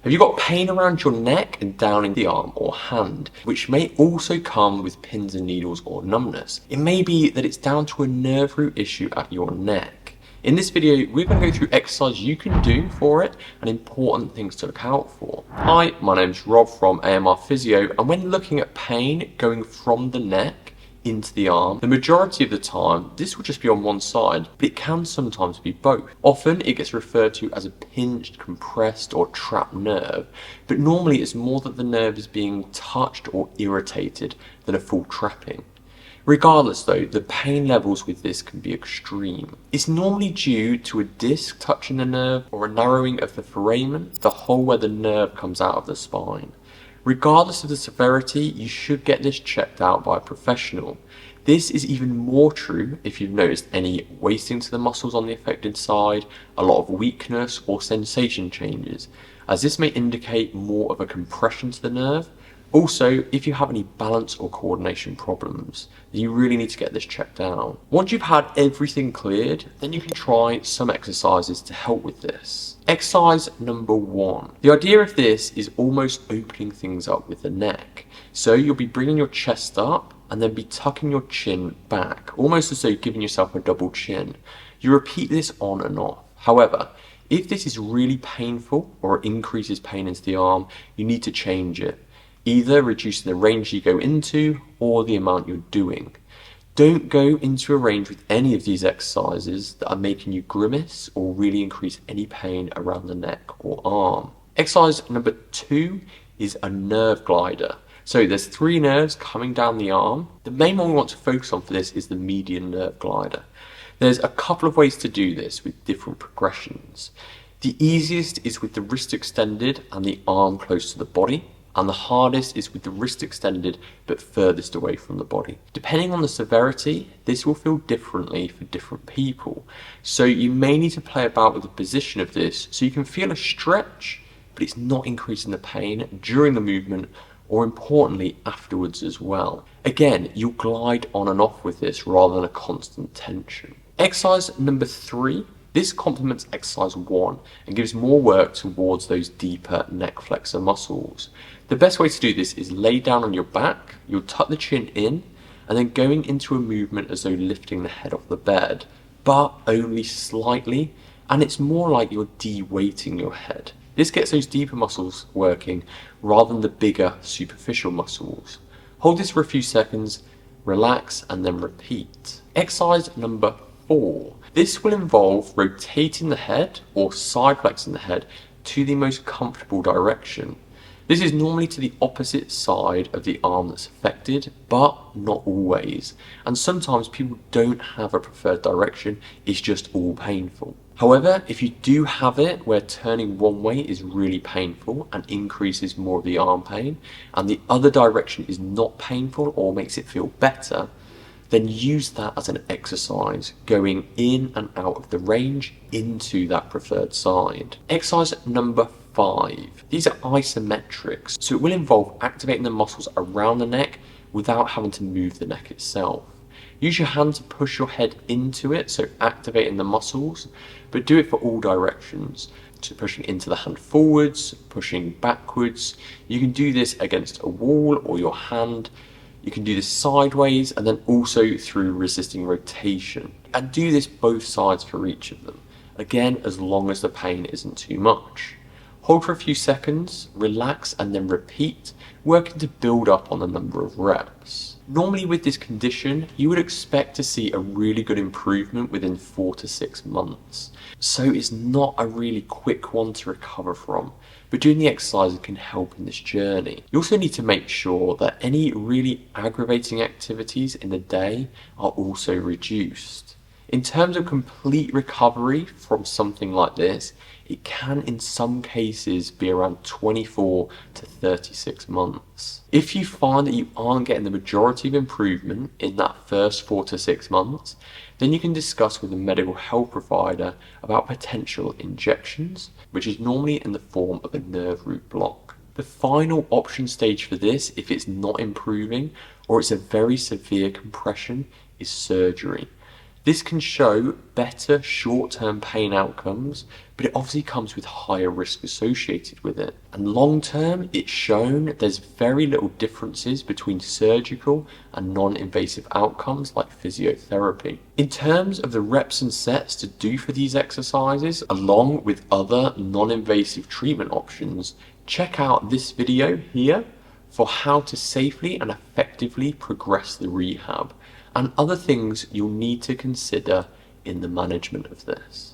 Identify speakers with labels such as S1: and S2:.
S1: Have you got pain around your neck and down in the arm or hand, which may also come with pins and needles or numbness? It may be that it's down to a nerve root issue at your neck. In this video, we're going to go through exercises you can do for it and important things to look out for. Hi, my name's Rob from AMR Physio, and when looking at pain going from the neck into the arm, the majority of the time this will just be on one side, but it can sometimes be both. Often it gets referred to as a pinched, compressed or trapped nerve, but normally it's more that the nerve is being touched or irritated than a full trapping. Regardless though, the pain levels with this can be extreme. It's normally due to a disc touching the nerve or a narrowing of the foramen, the hole where the nerve comes out of the spine. Regardless of the severity, you should get this checked out by a professional. This is even more true if you've noticed any wasting to the muscles on the affected side, a lot of weakness or sensation changes, as this may indicate more of a compression to the nerve. Also, if you have any balance or coordination problems, then you really need to get this checked out. Once you've had everything cleared, then you can try some exercises to help with this. Exercise number 1. The idea of this is almost opening things up with the neck. So you'll be bringing your chest up and then be tucking your chin back, almost as though giving yourself a double chin. You repeat this on and off. However, if this is really painful or increases pain into the arm, you need to change it. Either reducing the range you go into or the amount you're doing. Don't go into a range with any of these exercises that are making you grimace or really increase any pain around the neck or arm. Exercise number 2 is a nerve glider. So there's 3 nerves coming down the arm. The main one we want to focus on for this is the median nerve glider. There's a couple of ways to do this with different progressions. The easiest is with the wrist extended and the arm close to the body. And the hardest is with the wrist extended but furthest away from the body. Depending on the severity, this will feel differently for different people. So you may need to play about with the position of this so you can feel a stretch, but it's not increasing the pain during the movement or importantly afterwards as well. Again, you'll glide on and off with this rather than a constant tension. Exercise number 3. This complements exercise 1 and gives more work towards those deeper neck flexor muscles. The best way to do this is lay down on your back, you'll tuck the chin in, and then going into a movement as though lifting the head off the bed, but only slightly, and it's more like you're de-weighting your head. This gets those deeper muscles working rather than the bigger superficial muscles. Hold this for a few seconds, relax, and then repeat. Exercise number 4. This will involve rotating the head or side flexing the head to the most comfortable direction. This is normally to the opposite side of the arm that's affected, but not always. And sometimes people don't have a preferred direction, it's just all painful. However, if you do have it where turning one way is really painful and increases more of the arm pain, and the other direction is not painful or makes it feel better, then use that as an exercise, going in and out of the range into that preferred side. Exercise number 5. These are isometrics, so it will involve activating the muscles around the neck without having to move the neck itself. Use your hand to push your head into it, so activating the muscles, but do it for all directions. So pushing into the hand forwards, pushing backwards. You can do this against a wall or your hand. You can do this sideways and then also through resisting rotation. And do this both sides for each of them. Again, as long as the pain isn't too much. Hold for a few seconds, relax and then repeat, working to build up on the number of reps. Normally with this condition, you would expect to see a really good improvement within 4 to 6 months. So it's not a really quick one to recover from, but doing the exercises can help in this journey. You also need to make sure that any really aggravating activities in the day are also reduced. In terms of complete recovery from something like this, it can in some cases be around 24 to 36 months. If you find that you aren't getting the majority of improvement in that first 4 to 6 months, then you can discuss with a medical health provider about potential injections, which is normally in the form of a nerve root block. The final option stage for this, if it's not improving or it's a very severe compression, is surgery. This can show better short-term pain outcomes, but it obviously comes with higher risk associated with it. And long-term, it's shown there's very little differences between surgical and non-invasive outcomes like physiotherapy. In terms of the reps and sets to do for these exercises, along with other non-invasive treatment options, check out this video here for how to safely and effectively progress the rehab, and other things you'll need to consider in the management of this.